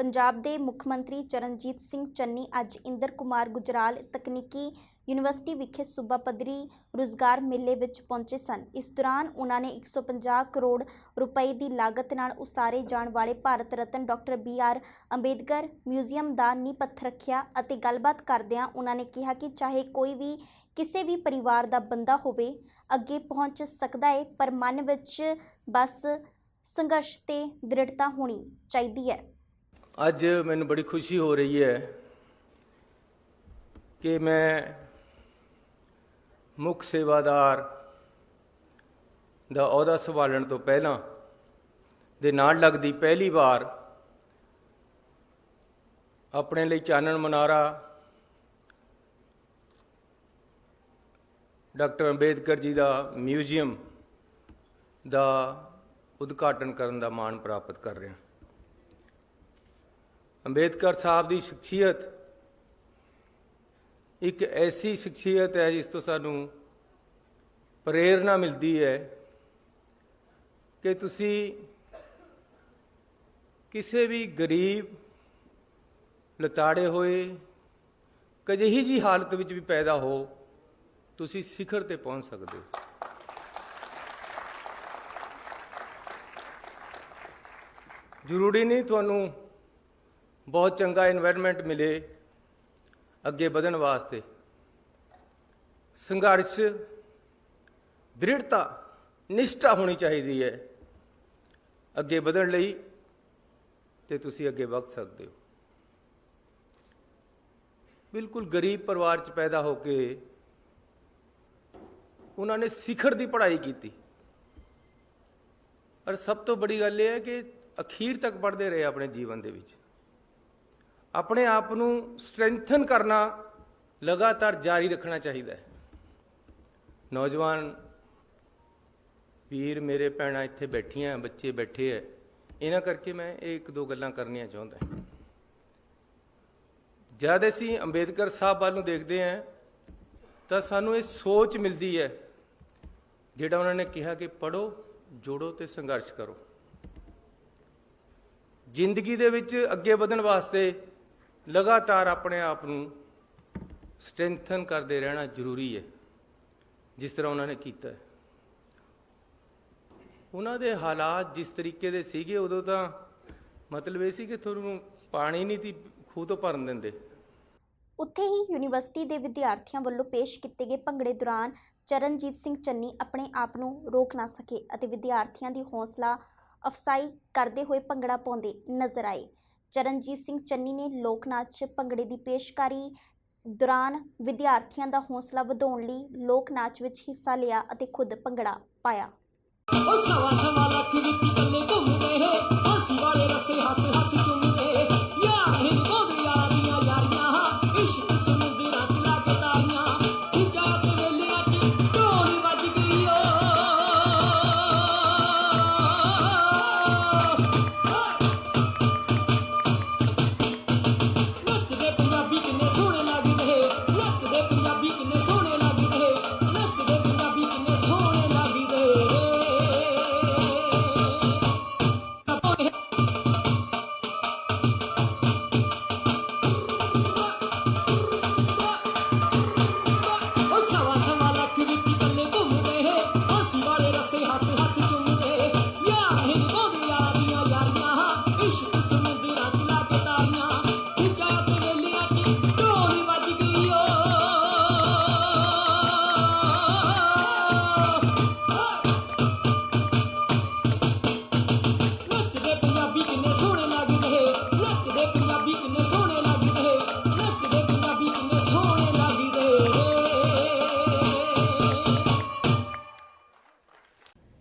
पंजाब के मुख मंत्री चरणजीत सिंह चन्नी अज इंदर कुमार गुजराल तकनीकी यूनीवर्सिटी विखे सूबा पद्धरी रोजगार मेले विच पहुंचे सन। इस दौरान उन्होंने 150 करोड़ रुपए की लागत नाल उसारे जाने वाले Bharat Ratna doctor BR Ambedkar museum का नींह पत्थर रखिया अते गलबात करदियां उन्होंने कहा कि चाहे कोई भी किसी भी परिवार का बंदा होवे अगे पहुंच सकता है, पर मन विच बस संघर्ष ते दृढ़ता होनी चाहिए है। अज मैनूं बड़ी खुशी हो रही है कि मैं मुख सेवादार दा अहुदा संभालण तो पहलां दे नाल लगदी पहली बार अपने लिए चानण मुनारा डॉक्टर अंबेडकर जी का म्यूजियम का उद्घाटन करने का माण प्राप्त कर रहे हैं। अंबेडकर साहब की शख्सियत एक ऐसी शख्सियत है जिस तो सानू प्रेरणा मिलती है कि तुसी किसी भी गरीब लताड़े होए कजिही जी हालत विच भी पैदा हो तुसी शिखर ते पहुंच सकते हो। जरूरी नहीं तुहानू बहुत चंगा इन्वायरमेंट मिले अगे बढ़न वास्ते, संघर्ष दृढ़ता निष्ठा होनी चाहिए है अगे बढ़न लई ते तुसी अगे बढ़ सकते हो। बिल्कुल गरीब परिवार च पैदा होके उन्होंने शिखर की पढ़ाई की और सब तो बड़ी गल यह है कि अखीर तक पढ़ते रहे अपने जीवन के विच। अपने आप को स्ट्रेंथन करना लगातार जारी रखना चाहिए है। नौजवान वीर मेरे भैणां इत्थे बैठियां बच्चे बैठे है, इन्हां करके मैं एक दो गल्लां करनियां चाहुंदा। जद असीं अंबेडकर साहब वाल नूं देखते हैं तो सानूं ये सोच मिलती है जिहड़ा उन्होंने कहा कि पढ़ो जोड़ो तो संघर्ष करो। जिंदगी दे विच अगे बढ़न वास्ते लगातार अपने आप को स्ट्रेंथन करते रहना जरूरी है, जिस तरह उन्होंने किया है। उन्होंने हालात जिस तरीके दे सीगे उदों तां मतलब ये सी कि तुहानूं पानी नहीं थी खूह तो भरन दिंदे। उत्थे ही यूनीवर्सिटी के विद्यार्थियों वालों पेश किए गए भंगड़े दौरान चरणजीत सिंह चन्नी अपने आप को रोक ना सके अते विद्यार्थियों की हौसला अफसाई करते हुए भंगड़ा पाउंदे नजर आए। चरणजीत सिंह चन्नी ने लोक नाच भंगड़े की पेशकारी दौरान विद्यार्थियों का हौसला वधाउण लई लोक नाच विच हिस्सा लिया अते खुद भंगड़ा पाया।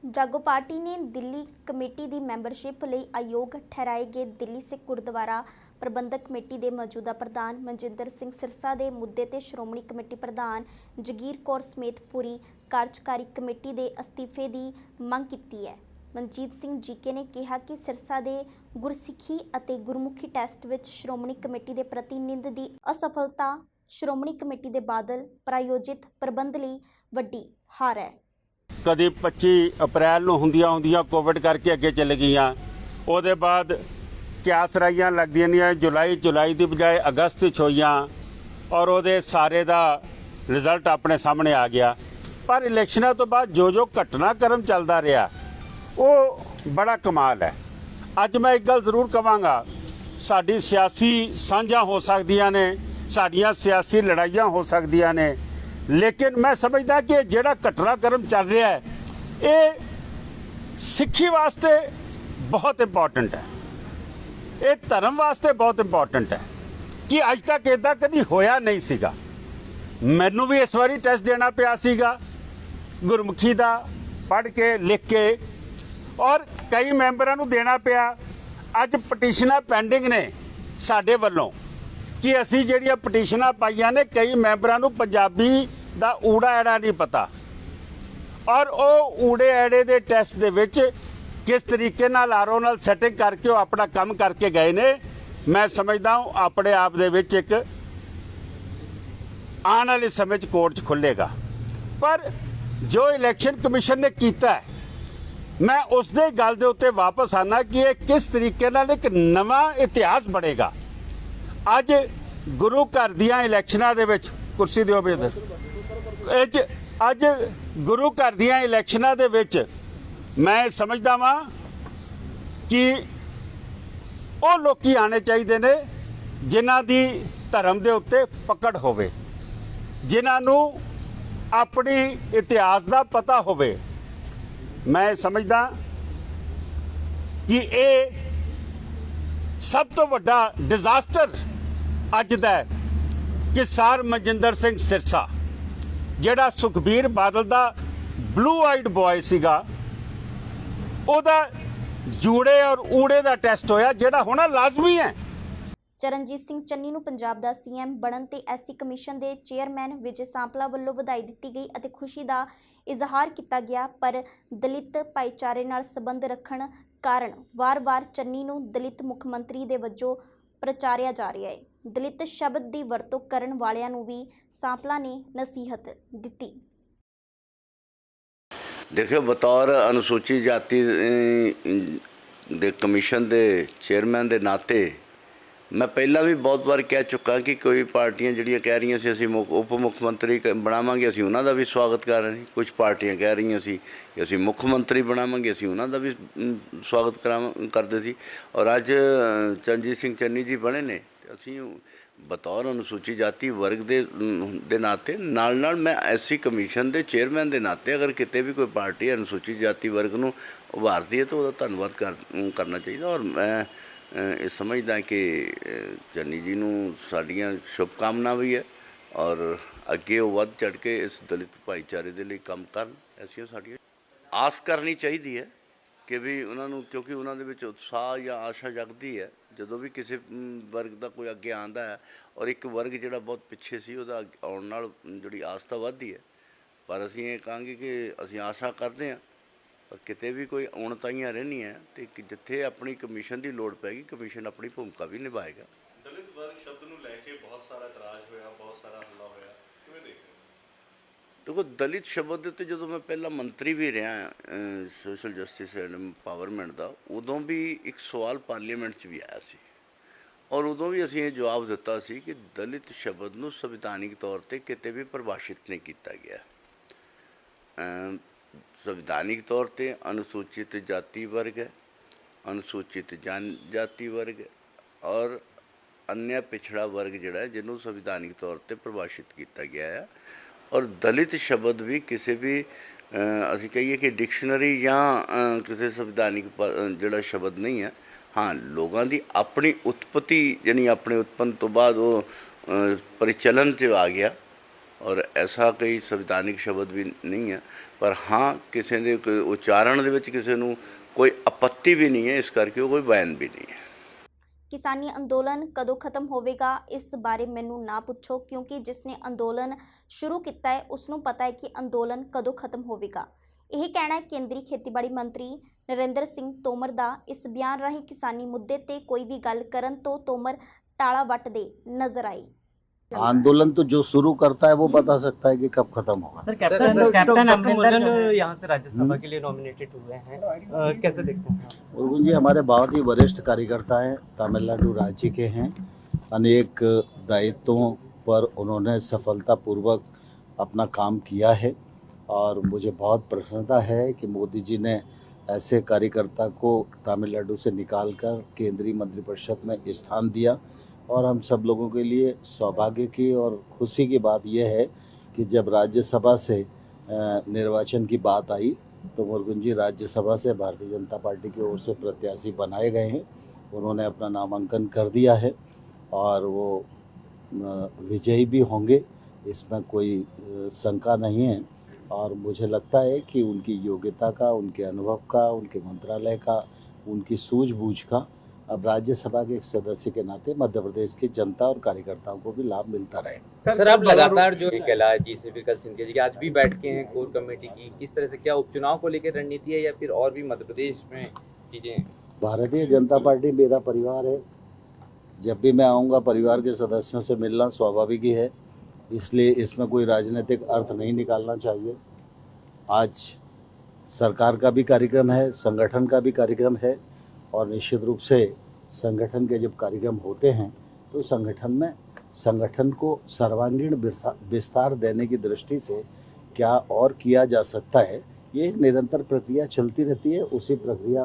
जागो पार्टी ने दिल्ली कमेटी की मैंबरशिप लिए अयोग ठहराए गए दिल्ली सिख गुरुद्वारा प्रबंधक कमेटी के मौजूदा प्रधान मनजिंदर सिंह सिरसा के मुद्दे ते श्रोमणी कमेटी प्रधान जगीर कौर समेत पूरी कार्यकारी कमेटी के अस्तीफे की मंग की है। मनजीत सिंह जीके ने कहा कि सिरसा के गुरसिੱਖੀ ਅਤੇ गुरमुखी टैसट विच श्रोमणी कमेटी के प्रतिनिध की असफलता श्रोमणी कमेटी के बादल प्रायोजित प्रबंध ਲਈ ਵੱਡੀ हार है। कभी 25 अप्रैल ਨੂੰ ਹੁੰਦੀਆਂ ਕੋਵਿਡ ਕਰਕੇ ਅੱਗੇ ਚੱਲ ਗਈਆਂ। ਉਹਦੇ ਬਾਅਦ ਕਿਆਸ ਰਾਈਆਂ ਲੱਗਦੀਆਂ ਨੇ ਜੁਲਾਈ ਦੀ ਬਜਾਏ ਅਗਸਤ 'ਚ ਹੋਈਆਂ ਔਰ ਉਹਦੇ ਸਾਰੇ ਦਾ ਰਿਜ਼ਲਟ ਆਪਣੇ ਸਾਹਮਣੇ ਆ ਗਿਆ। ਪਰ ਇਲੈਕਸ਼ਨਾਂ ਤੋਂ ਬਾਅਦ ਜੋ ਘਟਨਾਕ੍ਰਮ ਚੱਲਦਾ ਰਿਹਾ ਉਹ ਬੜਾ ਕਮਾਲ ਹੈ। ਅੱਜ ਮੈਂ ਇੱਕ ਗੱਲ ਜ਼ਰੂਰ ਕਵਾਂਗਾ, ਸਾਡੀ ਸਿਆਸੀ ਸਾਂਝਾਂ ਹੋ ਸਕਦੀਆਂ ਨੇ, ਸਾਡੀਆਂ ਸਿਆਸੀ ਲੜਾਈਆਂ ਹੋ ਸਕਦੀਆਂ ਨੇ, ਲੇਕਿਨ ਮੈਂ ਸਮਝਦਾ ਕਿ ਜਿਹੜਾ ਘਟਨਾਕ੍ਰਮ ਚੱਲ ਰਿਹਾ ਹੈ ਇਹ ਸਿੱਖੀ ਵਾਸਤੇ ਬਹੁਤ ਇੰਪੋਰਟੈਂਟ ਹੈ, ਇਹ ਧਰਮ ਵਾਸਤੇ ਬਹੁਤ ਇੰਪੋਰਟੈਂਟ ਹੈ ਕਿ ਅੱਜ ਤੱਕ ਇਦਾਂ ਕਦੀ ਹੋਇਆ ਨਹੀਂ ਸੀਗਾ। ਮੈਨੂੰ ਵੀ ਇਸ ਵਾਰੀ ਟੈਸਟ ਦੇਣਾ ਪਿਆ ਸੀਗਾ ਗੁਰਮੁਖੀ ਦਾ ਪੜ੍ਹ ਕੇ ਲਿਖ ਕੇ, ਔਰ ਕਈ ਮੈਂਬਰਾਂ ਨੂੰ ਦੇਣਾ ਪਿਆ। ਅੱਜ ਪਟੀਸ਼ਨਾਂ ਪੈਂਡਿੰਗ ਨੇ ਸਾਡੇ ਵੱਲੋਂ ਕਿ ਅਸੀਂ ਜਿਹੜੀਆਂ ਪਟੀਸ਼ਨਾਂ ਪਾਈਆਂ ਨੇ, ਕਈ ਮੈਂਬਰਾਂ ਨੂੰ ਪੰਜਾਬੀ ਦਾ ਊੜਾ ਐੜਾ ਨਹੀਂ ਪਤਾ, ਔਰ ਉਹ ਊੜੇ ਐੜੇ ਦੇ ਟੈਸਟ ਦੇ ਵਿੱਚ ਕਿਸ ਤਰੀਕੇ ਨਾਲ ਆਰਓ ਨਾਲ ਸੈਟਿੰਗ ਕਰਕੇ ਉਹ ਆਪਣਾ ਕੰਮ ਕਰਕੇ ਗਏ ਨੇ। ਮੈਂ ਸਮਝਦਾ ਹਾਂ ਆਪਣੇ ਆਪ ਦੇ ਵਿੱਚ ਇੱਕ ਆਉਣ ਵਾਲੇ ਸਮੇਂ 'ਚ ਕੋਰਟ 'ਚ ਖੁੱਲ੍ਹੇਗਾ। ਪਰ ਜੋ ਇਲੈਕਸ਼ਨ ਕਮਿਸ਼ਨ ਨੇ ਕੀਤਾ ਹੈ, ਮੈਂ ਉਸ ਦੇ ਗੱਲ ਦੇ ਉੱਤੇ ਵਾਪਸ ਆਣਾ ਕਿ ਇਹ ਕਿਸ ਤਰੀਕੇ ਨਾਲ ਇੱਕ ਨਵਾਂ ਇਤਿਹਾਸ ਬਣੇਗਾ। ਅੱਜ ਗੁਰੂ ਘਰ ਦੀਆਂ ਇਲੈਕਸ਼ਨਾਂ ਦੇ ਵਿੱਚ ਕੁਰਸੀ ਦਿਓ ਬੇਦਰ, ਅੱਜ ਗੁਰੂ ਘਰ ਦੀਆਂ ਇਲੈਕਸ਼ਨਾਂ ਦੇ ਵਿੱਚ ਮੈਂ ਸਮਝਦਾ ਵਾਂ ਕਿ ਉਹ ਲੋਕੀ ਆਣੇ ਚਾਹੀਦੇ ਨੇ ਜਿਨ੍ਹਾਂ ਦੀ ਧਰਮ ਦੇ ਉੱਤੇ ਪਕੜ ਹੋਵੇ, ਜਿਨ੍ਹਾਂ ਨੂੰ ਆਪਣੀ ਇਤਿਹਾਸ ਦਾ ਪਤਾ ਹੋਵੇ। ਮੈਂ ਸਮਝਦਾ ਕਿ ਇਹ ਸਭ ਤੋਂ ਵੱਡਾ ਡਿਜ਼ਾਸਟਰ ਅੱਜ ਦਾ ਹੈ ਕਿ ਸਰ ਮਨਜਿੰਦਰ ਸਿੰਘ ਸਿਰਸਾ, ਜਿਹੜਾ ਸੁਖਬੀਰ ਬਾਦਲ ਦਾ ਬਲੂ ਆਈਡ ਬॉय ਸੀਗਾ, ਉਹਦਾ ਜੂੜੇ ਔਰ ਊੜੇ ਦਾ ਟੈਸਟ ਹੋਇਆ ਜਿਹੜਾ ਹੋਣਾ ਲਾਜ਼ਮੀ ਹੈ। ਚਰਨਜੀਤ ਸਿੰਘ ਚੰਨੀ ਨੂੰ ਪੰਜਾਬ ਦਾ ਸੀਐਮ ਬਣਨ ਤੇ ਐਸਸੀ ਕਮਿਸ਼ਨ ਦੇ ਚੇਅਰਮੈਨ ਵਿਜੇ ਸਾਂਪਲਾ ਵੱਲੋਂ ਵਧਾਈ ਦਿੱਤੀ ਗਈ ਅਤੇ ਖੁਸ਼ੀ ਦਾ ਇਜ਼ਹਾਰ ਕੀਤਾ ਗਿਆ। ਪਰ ਦਲਿਤ ਭਾਈਚਾਰੇ ਨਾਲ ਸੰਬੰਧ ਰੱਖਣ ਕਾਰਨ ਵਾਰ-ਵਾਰ ਚੰਨੀ ਨੂੰ ਦਲਿਤ ਮੁੱਖ ਮੰਤਰੀ ਦੇ ਵਜੋਂ ਪ੍ਰਚਾਰਿਆ ਜਾ ਰਿਹਾ ਹੈ। ਦਲਿਤ ਸ਼ਬਦ ਦੀ ਵਰਤੋਂ ਕਰਨ ਵਾਲਿਆਂ ਨੂੰ ਵੀ ਸਾਂਪਲਾ ਨੇ ਨਸੀਹਤ ਦਿੱਤੀ। देखिए, बतौर अनुसूचित जाति ਦੇ ਕਮਿਸ਼ਨ ਦੇ ਚੇਅਰਮੈਨ ਦੇ ਨਾਤੇ ਮੈਂ ਪਹਿਲਾਂ ਵੀ ਬਹੁਤ ਵਾਰ ਕਹਿ ਚੁੱਕਾ ਕਿ ਕੋਈ ਪਾਰਟੀਆਂ ਜਿਹੜੀਆਂ ਕਹਿ ਰਹੀਆਂ ਸੀ ਅਸੀਂ ਉਪ ਮੁੱਖ ਮੰਤਰੀ ਬਣਾਵਾਂਗੇ, ਅਸੀਂ ਉਹਨਾਂ ਦਾ ਵੀ ਸਵਾਗਤ ਕਰ ਰਹੇ ਸੀ। ਕੁਝ ਪਾਰਟੀਆਂ ਕਹਿ ਰਹੀਆਂ ਸੀ ਕਿ ਅਸੀਂ ਮੁੱਖ ਮੰਤਰੀ ਬਣਾਵਾਂਗੇ, ਅਸੀਂ ਉਹਨਾਂ ਦਾ ਵੀ ਸਵਾਗਤ ਕਰਦੇ ਸੀ। ਔਰ ਅੱਜ ਚਰਨਜੀਤ ਸਿੰਘ ਚੰਨੀ ਜੀ ਬਣੇ ਨੇ, ਅਸੀਂ ਬਤੌਰ ਅਨੁਸੂਚਿਤ ਜਾਤੀ ਵਰਗ ਦੇ ਨਾਤੇ ਨਾਲ ਮੈਂ ਐਸਸੀ ਕਮਿਸ਼ਨ ਦੇ ਚੇਅਰਮੈਨ ਦੇ ਨਾਤੇ ਅਗਰ ਕਿਤੇ ਵੀ ਕੋਈ ਪਾਰਟੀ ਅਨੁਸੂਚਿਤ ਜਾਤੀ ਵਰਗ ਨੂੰ ਉਭਾਰਦੀ ਹੈ ਤਾਂ ਉਹਦਾ ਧੰਨਵਾਦ ਕਰਨਾ ਚਾਹੀਦਾ। ਔਰ ਮੈਂ ਇਹ ਸਮਝਦਾ ਕਿ ਚੰਨੀ ਜੀ ਨੂੰ ਸਾਡੀਆਂ ਸ਼ੁਭਕਾਮਨਾ ਵੀ ਹੈ ਔਰ ਅੱਗੇ ਉਹ ਵੱਧ ਚੜ੍ਹ ਕੇ ਇਸ ਦਲਿਤ ਭਾਈਚਾਰੇ ਦੇ ਲਈ ਕੰਮ ਕਰਨ, ਐਸੀਆਂ ਸਾਡੀਆਂ ਆਸ ਕਰਨੀ ਚਾਹੀਦੀ ਹੈ ਕਿ ਵੀ ਉਹਨਾਂ ਨੂੰ, ਕਿਉਂਕਿ ਉਹਨਾਂ ਦੇ ਵਿੱਚ ਉਤਸ਼ਾਹ ਜਾਂ ਆਸ਼ਾ ਜਗਦੀ ਹੈ ਜਦੋਂ ਵੀ ਕਿਸੇ ਵਰਗ ਦਾ ਕੋਈ ਅੱਗੇ ਆਉਂਦਾ ਹੈ। ਔਰ ਇੱਕ ਵਰਗ ਜਿਹੜਾ ਬਹੁਤ ਪਿੱਛੇ ਸੀ ਉਹਦਾ ਆਉਣ ਨਾਲ ਜਿਹੜੀ ਆਸ ਤਾਂ ਵੱਧਦੀ ਹੈ। ਪਰ ਅਸੀਂ ਇਹ ਕਹਾਂਗੇ ਕਿ ਅਸੀਂ ਆਸ਼ਾ ਕਰਦੇ ਹਾਂ ਪਰ ਕਿਤੇ ਵੀ ਕੋਈ ਉਣਤਾਈਆਂ ਰਹਿੰਦੀਆਂ ਅਤੇ ਜਿੱਥੇ ਆਪਣੀ ਕਮਿਸ਼ਨ ਦੀ ਲੋੜ ਪੈਗੀ ਕਮਿਸ਼ਨ ਆਪਣੀ ਭੂਮਿਕਾ ਵੀ ਨਿਭਾਏਗਾ। ਦਲਿਤ ਵਰਗ ਸ਼ਬਦ ਨੂੰ ਲੈ ਕੇ ਬਹੁਤ ਸਾਰਾ ਇਤਰਾਜ਼ ਹੋਇਆ, ਬਹੁਤ ਸਾਰਾ ਹੱਲਾ ਹੋਇਆ, ਕਿਵੇਂ ਦੇਖਦੇ ਹੋ? ਦੇਖੋ, ਦਲਿਤ ਸ਼ਬਦ ਦੇ ਉੱਤੇ ਜਦੋਂ ਮੈਂ ਪਹਿਲਾਂ ਮੰਤਰੀ ਵੀ ਰਿਹਾ ਸੋਸ਼ਲ ਜਸਟਿਸ ਐਂਡ ਐਮਪਾਵਰਮੈਂਟ ਦਾ, ਉਦੋਂ ਵੀ ਇੱਕ ਸਵਾਲ ਪਾਰਲੀਮੈਂਟ 'ਚ ਵੀ ਆਇਆ ਸੀ ਔਰ ਉਦੋਂ ਵੀ ਅਸੀਂ ਇਹ ਜਵਾਬ ਦਿੱਤਾ ਸੀ ਕਿ ਦਲਿਤ ਸ਼ਬਦ ਨੂੰ ਸੰਵਿਧਾਨਿਕ ਤੌਰ 'ਤੇ ਕਿਤੇ ਵੀ ਪਰਿਭਾਸ਼ਿਤ ਨਹੀਂ ਕੀਤਾ ਗਿਆ। ਸੰਵਿਧਾਨਿਕ ਤੌਰ 'ਤੇ ਅਨੁਸੂਚਿਤ ਜਾਤੀ ਵਰਗ ਹੈ, ਅਨੁਸੂਚਿਤ ਜਨਜਾਤੀ ਵਰਗ ਹੈ ਔਰ अन्य पिछड़ा वर्ग जोड़ा है जिन्होंने संविधानिक तौर पर परिभाषित किया गया है। और दलित शब्द भी किसी भी असी कहिए कि डिक्शनरी या किसी संविधानिक जोड़ा शब्द नहीं है। हाँ, लोगों की अपनी उत्पत्ति यानी अपने उत्पन्न तो बाद वो परिचलन च आ गया और ऐसा कोई संविधानिक शब्द भी नहीं है। पर हाँ, किसी के उच्चारण के किसी को कोई आपत्ति भी नहीं है, इस करके कोई बैन भी नहीं है। किसानी अंदोलन कदों खत्म होवेगा इस बारे मैनू ना पुछो, क्योंकि जिसने अंदोलन शुरू किया है उसनों पता है कि अंदोलन कदों खत्म होवेगा। यही कहना है केंद्रीय खेतीबाड़ी मंत्री नरेंद्र सिंह तोमर दा। इस बयान राही किसानी मुद्दे ते कोई भी गल करन तो तोमर टाला वटदे नजर आए। आंदोलन तो जो शुरू करता है वो बता सकता है कि कब खत्म होगा। सर कैप्टन अमरिंदर यहाँ से राज्यसभा के लिए नॉमिनेटेड हुए हैं, कैसे देखते हैं? उर्गुन जी हमारे बहुत ही वरिष्ठ कार्यकर्ता हैं, तमिलनाडु राज्य के हैं। अनेक दायित्वों पर उन्होंने सफलतापूर्वक अपना काम किया है और मुझे बहुत प्रसन्नता है कि मोदी जी ने ऐसे कार्यकर्ता को तमिलनाडु से निकालकर केंद्रीय मंत्रिपरिषद में स्थान दिया। और हम सब लोगों के लिए सौभाग्य की और खुशी की बात यह है कि जब राज्यसभा से निर्वाचन की बात आई तो मुर्गुन जी राज्यसभा से भारतीय जनता पार्टी की ओर से प्रत्याशी बनाए गए हैं। उन्होंने अपना नामांकन कर दिया है और वो विजयी भी होंगे, इसमें कोई शंका नहीं है। और मुझे लगता है कि उनकी योग्यता का, उनके अनुभव का, उनके मंत्रालय का, उनकी सूझबूझ का अब राज्यसभा के एक सदस्य के नाते मध्य प्रदेश की जनता और कार्यकर्ताओं को भी लाभ मिलता रहे। सर अब लगातार जो कहला जी से विकल सिंधिया जी आज भी बैठके हैं कोर कमेटी की, किस तरह से क्या उपचुनाव को लेकर रणनीति है या फिर और भी मध्य प्रदेश में चीजें? भारतीय जनता पार्टी मेरा परिवार है, जब भी मैं आऊँगा परिवार के सदस्यों से मिलना स्वाभाविक ही है, इसलिए इसमें कोई राजनीतिक अर्थ नहीं निकालना चाहिए। आज सरकार का भी कार्यक्रम है, संगठन का भी कार्यक्रम है और निश्चित रूप से संगठन के जब कार्यक्रम होते हैं तो संगठन को सर्वांगीण विस्तार देने की दृष्टि से क्या और किया जा सकता है, ये एक निरंतर प्रक्रिया चलती रहती है। उसी प्रक्रिया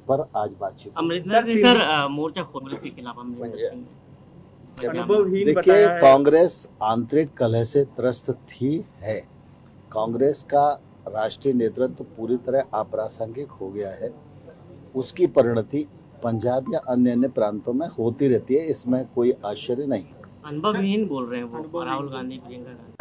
पर आज बातचीत। अमरिंदर ने सर मोर्चा खोलने के खिलाफ देखिए, कांग्रेस आंतरिक कलह से त्रस्त थी है। कांग्रेस का राष्ट्रीय नेतृत्व पूरी तरह अप्रासंगिक हो गया है। उसकी परिणति पंजाब या अन्य प्रांतों में होती रहती है, इसमें कोई आश्चर्य नहीं है। अनुभवहीन बोल रहे हैं वो राहुल गांधी, प्रियंका गांधी।